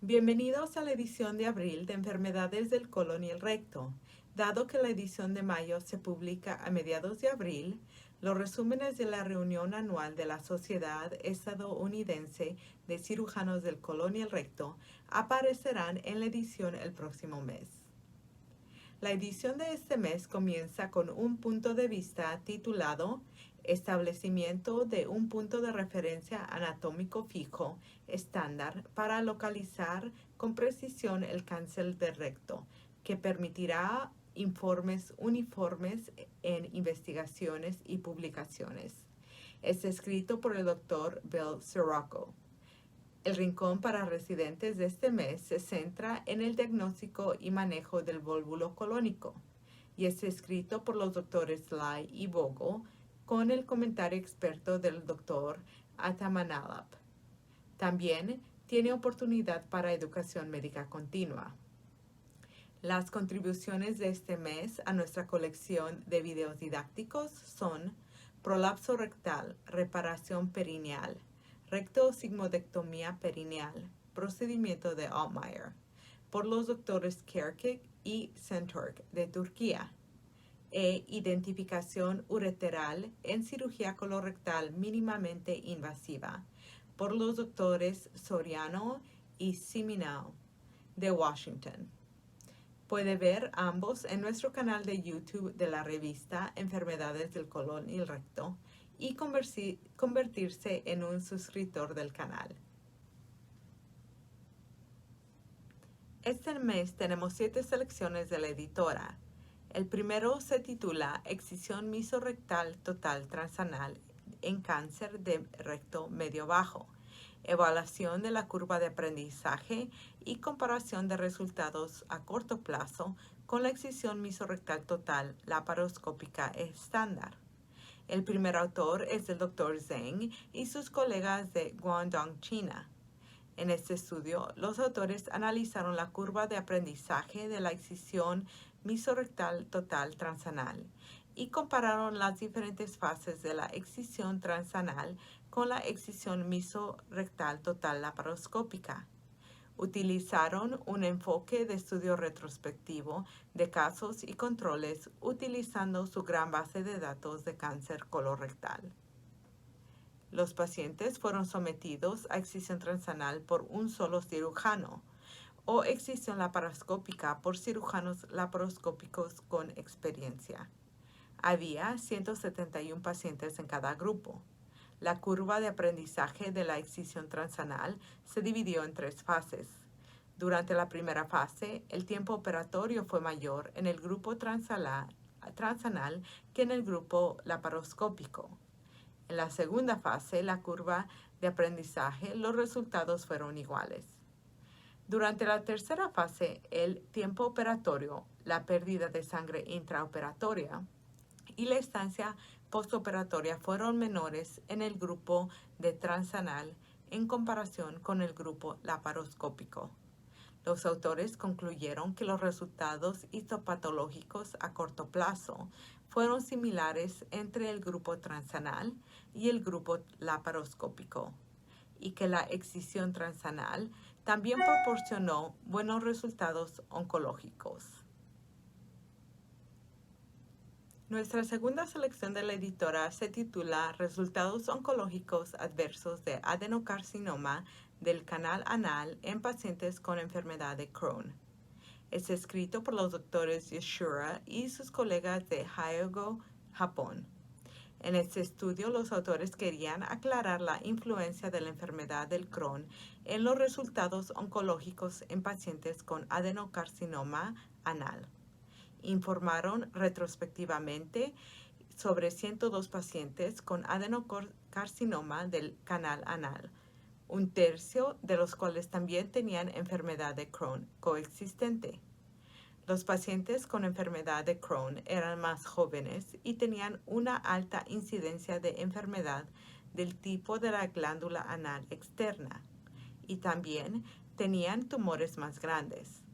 Bienvenidos a la edición de abril de Enfermedades del colon y el recto. Dado que la edición de mayo se publica a mediados de abril, los resúmenes de la reunión anual de la Sociedad Estadounidense de Cirujanos del Colon y el Recto aparecerán en la edición el próximo mes. La edición de este mes comienza con un punto de vista titulado Establecimiento de un punto de referencia anatómico fijo estándar para localizar con precisión el cáncer del recto, que permitirá informes uniformes en investigaciones y publicaciones. Es escrito por el Dr. Bill Sirocco. El rincón para residentes de este mes se centra en el diagnóstico y manejo del volvulo colónico y es escrito por los doctores Lai y Bogo con el comentario experto del doctor Atamanalap. También tiene oportunidad para educación médica continua. Las contribuciones de este mes a nuestra colección de videos didácticos son prolapso rectal, reparación perineal, rectosigmoidectomía perineal, procedimiento de Altmaier, por los doctores Kerkik y Centork de Turquía, e identificación ureteral en cirugía colorectal mínimamente invasiva, por los doctores Soriano y Siminao de Washington. Puede ver ambos en nuestro canal de YouTube de la revista Enfermedades del colon y el recto y convertirse en un suscriptor del canal. Este mes tenemos 7 selecciones de la editora. El primero se titula Excisión mesorrectal total transanal en cáncer de recto medio-bajo. Evaluación de la curva de aprendizaje y comparación de resultados a corto plazo con la excisión mesorrectal total laparoscópica estándar. El primer autor es el Dr. Zheng y sus colegas de Guangdong, China. En este estudio, los autores analizaron la curva de aprendizaje de la excisión mesorrectal total transanal y compararon las diferentes fases de la excisión transanal con la excisión mesorrectal total laparoscópica. Utilizaron un enfoque de estudio retrospectivo de casos y controles utilizando su gran base de datos de cáncer colorectal. Los pacientes fueron sometidos a excisión transanal por un solo cirujano o excisión laparoscópica por cirujanos laparoscópicos con experiencia. Había 171 pacientes en cada grupo. La curva de aprendizaje de la excisión transanal se dividió en 3 fases. Durante la primera fase, el tiempo operatorio fue mayor en el grupo transanal que en el grupo laparoscópico. En la segunda fase, la curva de aprendizaje, los resultados fueron iguales. Durante la tercera fase, el tiempo operatorio, la pérdida de sangre intraoperatoria y la estancia postoperatoria fueron menores en el grupo de transanal en comparación con el grupo laparoscópico. Los autores concluyeron que los resultados histopatológicos a corto plazo fueron similares entre el grupo transanal y el grupo laparoscópico, y que la excisión transanal también proporcionó buenos resultados oncológicos. Nuestra segunda selección de la editora se titula Resultados oncológicos adversos de adenocarcinoma del canal anal en pacientes con enfermedad de Crohn. Es escrito por los doctores Yashura y sus colegas de Hyogo, Japón. En este estudio, los autores querían aclarar la influencia de la enfermedad del Crohn en los resultados oncológicos en pacientes con adenocarcinoma anal. Informaron retrospectivamente sobre 102 pacientes con adenocarcinoma del canal anal, un tercio de los cuales también tenían enfermedad de Crohn coexistente. Los pacientes con enfermedad de Crohn eran más jóvenes y tenían una alta incidencia de enfermedad del tipo de la glándula anal externa y también tenían tumores más grandes.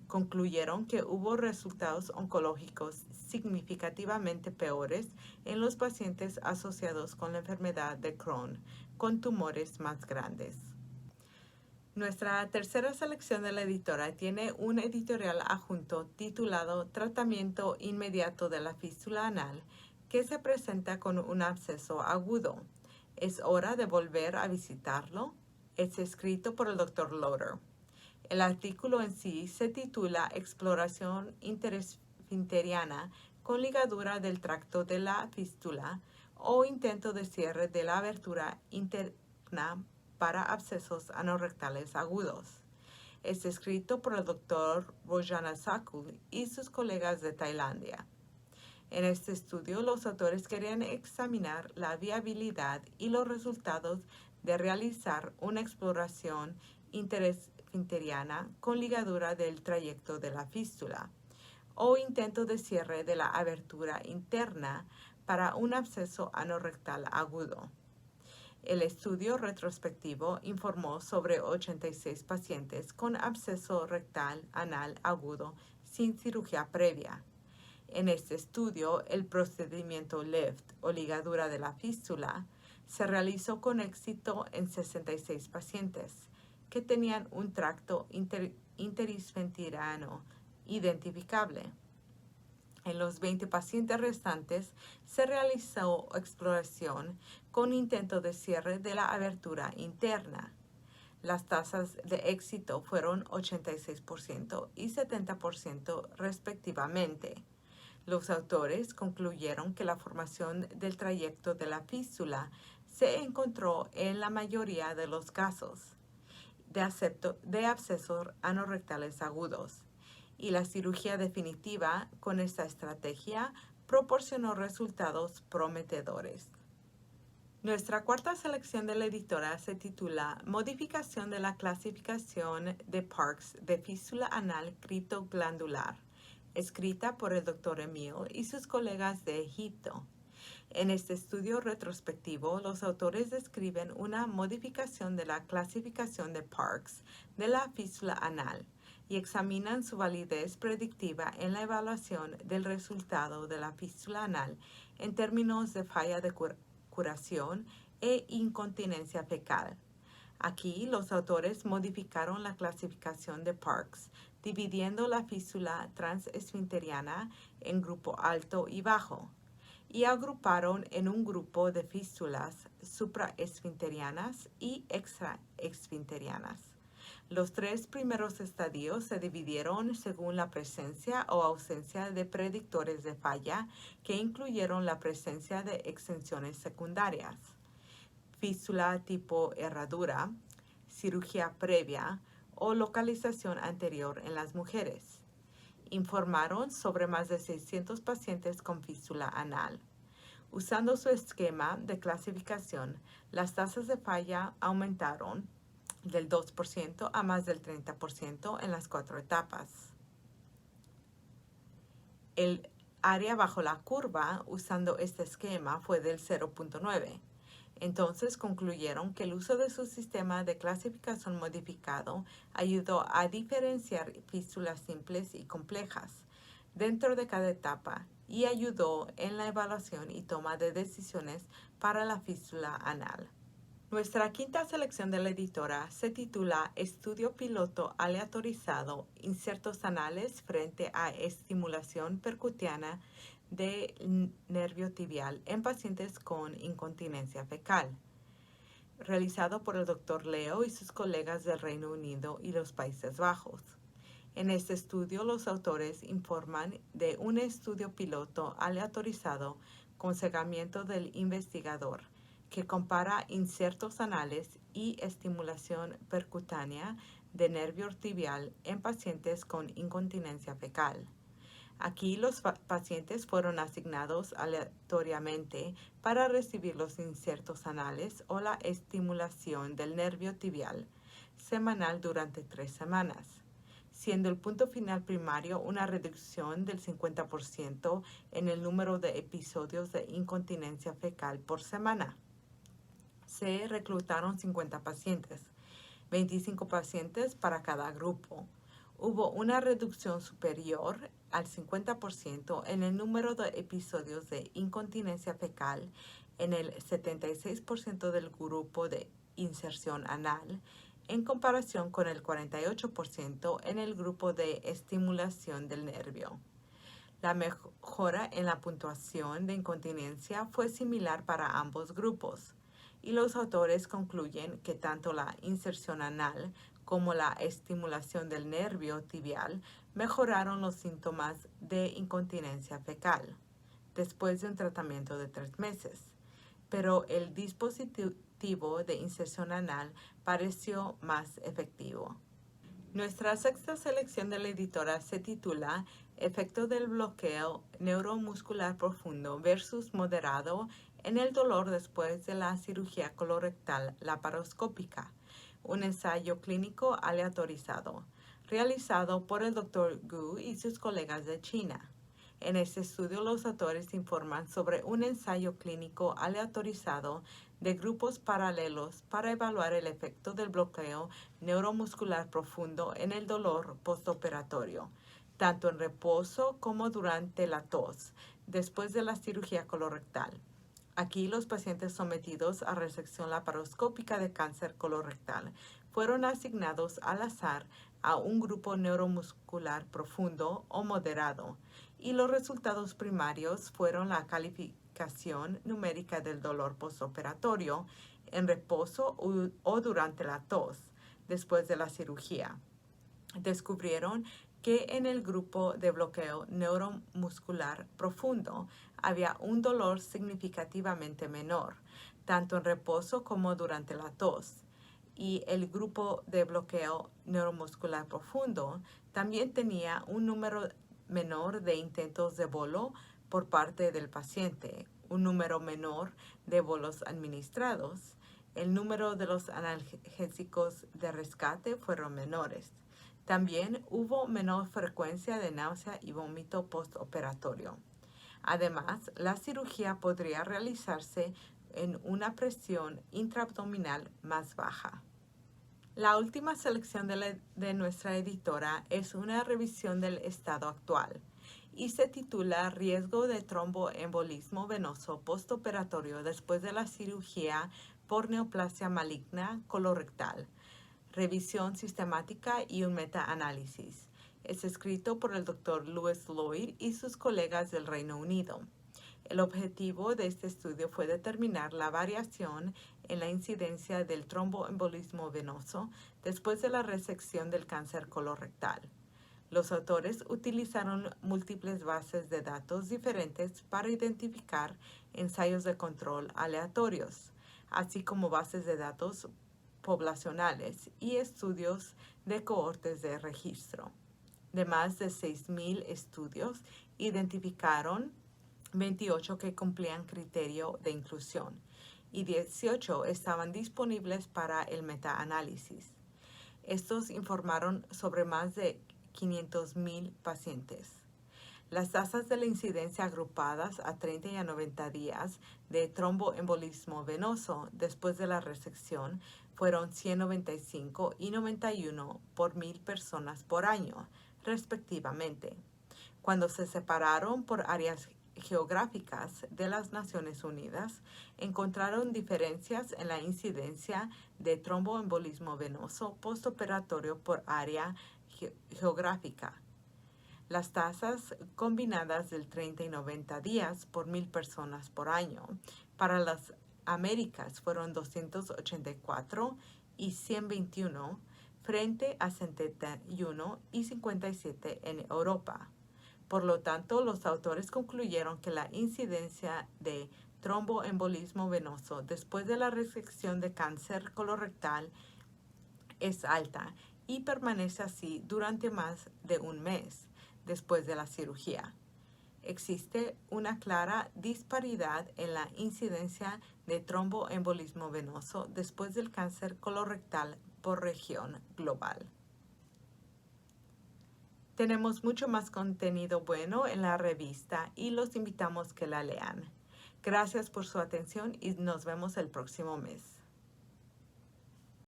Concluyeron que hubo resultados oncológicos significativamente peores en los pacientes asociados con la enfermedad de Crohn, con tumores más grandes. Nuestra tercera selección de la editora tiene un editorial adjunto titulado Tratamiento inmediato de la fístula anal, que se presenta con un absceso agudo. ¿Es hora de volver a visitarlo? Es escrito por el Dr. Loader. El artículo en sí se titula Exploración interesfinteriana con ligadura del tracto de la fístula o intento de cierre de la abertura interna para abscesos anorrectales agudos. Es escrito por el Dr. Rojana Sakul y sus colegas de Tailandia. En este estudio, los autores querían examinar la viabilidad y los resultados de realizar una exploración interesfinteriana con ligadura del trayecto de la fístula o intento de cierre de la abertura interna para un absceso anorrectal agudo. El estudio retrospectivo informó sobre 86 pacientes con absceso rectal anal agudo sin cirugía previa. En este estudio, el procedimiento lift o ligadura de la fístula se realizó con éxito en 66 pacientes que tenían un tracto interesfinteriano identificable. En los 20 pacientes restantes se realizó exploración con intento de cierre de la abertura interna. Las tasas de éxito fueron 86% y 70% respectivamente. Los autores concluyeron que la formación del trayecto de la fístula se encontró en la mayoría de los casos de abscesos anorrectales agudos, y la cirugía definitiva con esta estrategia proporcionó resultados prometedores. Nuestra cuarta selección de la editora se titula Modificación de la clasificación de Parkes de fístula anal criptoglandular, escrita por el Dr. Emil y sus colegas de Egipto. En este estudio retrospectivo, los autores describen una modificación de la clasificación de Parkes de la fístula anal y examinan su validez predictiva en la evaluación del resultado de la fístula anal en términos de falla de curación e incontinencia fecal. Aquí, los autores modificaron la clasificación de Parkes, dividiendo la fístula transesfinteriana en grupo alto y bajo, y agruparon en un grupo de fístulas supraesfinterianas y extraesfinterianas. Los 3 primeros estadios se dividieron según la presencia o ausencia de predictores de falla, que incluyeron la presencia de extensiones secundarias, fístula tipo herradura, cirugía previa o localización anterior en las mujeres. Informaron sobre más de 600 pacientes con fístula anal. Usando su esquema de clasificación, las tasas de falla aumentaron del 2% a más del 30% en las 4 etapas. El área bajo la curva usando este esquema fue del 0.9. Entonces concluyeron que el uso de su sistema de clasificación modificado ayudó a diferenciar fístulas simples y complejas dentro de cada etapa y ayudó en la evaluación y toma de decisiones para la fístula anal. Nuestra quinta selección de la editora se titula Estudio piloto aleatorizado, insertos anales frente a estimulación percutiana de nervio tibial en pacientes con incontinencia fecal, realizado por el Dr. Leo y sus colegas del Reino Unido y los Países Bajos. En este estudio, los autores informan de un estudio piloto aleatorizado con seguimiento del investigador, que compara insertos anales y estimulación percutánea de nervio tibial en pacientes con incontinencia fecal. Aquí los pacientes fueron asignados aleatoriamente para recibir los insertos anales o la estimulación del nervio tibial semanal durante 3 semanas, siendo el punto final primario una reducción del 50% en el número de episodios de incontinencia fecal por semana. Se reclutaron 50 pacientes, 25 pacientes para cada grupo. Hubo una reducción superior al 50% en el número de episodios de incontinencia fecal en el 76% del grupo de inserción anal, en comparación con el 48% en el grupo de estimulación del nervio. La mejora en la puntuación de incontinencia fue similar para ambos grupos, y los autores concluyen que tanto la inserción anal como la estimulación del nervio tibial mejoraron los síntomas de incontinencia fecal después de un tratamiento de 3 meses, pero el dispositivo de inserción anal pareció más efectivo. Nuestra sexta selección de la editora se titula Efecto del bloqueo neuromuscular profundo versus moderado en el dolor después de la cirugía colorectal laparoscópica, un ensayo clínico aleatorizado, realizado por el Dr. Gu y sus colegas de China. En este estudio, los autores informan sobre un ensayo clínico aleatorizado de grupos paralelos para evaluar el efecto del bloqueo neuromuscular profundo en el dolor postoperatorio, tanto en reposo como durante la tos, después de la cirugía colorectal. Aquí, los pacientes sometidos a resección laparoscópica de cáncer colorectal fueron asignados al azar a un grupo neuromuscular profundo o moderado, y los resultados primarios fueron la calificación numérica del dolor postoperatorio en reposo o durante la tos después de la cirugía. Descubrieron que en el grupo de bloqueo neuromuscular profundo había un dolor significativamente menor, tanto en reposo como durante la tos, y el grupo de bloqueo neuromuscular profundo también tenía un número menor de intentos de bolo por parte del paciente, un número menor de bolos administrados. El número de los analgésicos de rescate fueron menores. También hubo menor frecuencia de náusea y vómito postoperatorio. Además, la cirugía podría realizarse en una presión intraabdominal más baja. La última selección de nuestra editora es una revisión del estado actual y se titula Riesgo de tromboembolismo venoso postoperatorio después de la cirugía por neoplasia maligna colorectal, revisión sistemática y un metaanálisis. Es escrito por el Dr. Louis Lloyd y sus colegas del Reino Unido. El objetivo de este estudio fue determinar la variación en la incidencia del tromboembolismo venoso después de la resección del cáncer colorectal. Los autores utilizaron múltiples bases de datos diferentes para identificar ensayos de control aleatorios, así como bases de datos poblacionales y estudios de cohortes de registro. De más de 6,000 estudios, identificaron 28 que cumplían criterio de inclusión y 18 estaban disponibles para el metaanálisis. Estos informaron sobre más de 500,000 pacientes. Las tasas de la incidencia agrupadas a 30 y a 90 días de tromboembolismo venoso después de la resección fueron 195 y 91 por 1,000 personas por año, respectivamente. Cuando se separaron por áreas geográficas de las Naciones Unidas, encontraron diferencias en la incidencia de tromboembolismo venoso postoperatorio por área geográfica. Las tasas combinadas del 30 y 90 días por 1,000 personas por año para las Américas fueron 284 y 121 frente a 71 y 57 en Europa. Por lo tanto, los autores concluyeron que la incidencia de tromboembolismo venoso después de la resección de cáncer colorectal es alta y permanece así durante más de un mes después de la cirugía. Existe una clara disparidad en la incidencia de tromboembolismo venoso después del cáncer colorectal por región global. Tenemos mucho más contenido bueno en la revista y los invitamos que la lean. Gracias por su atención y nos vemos el próximo mes.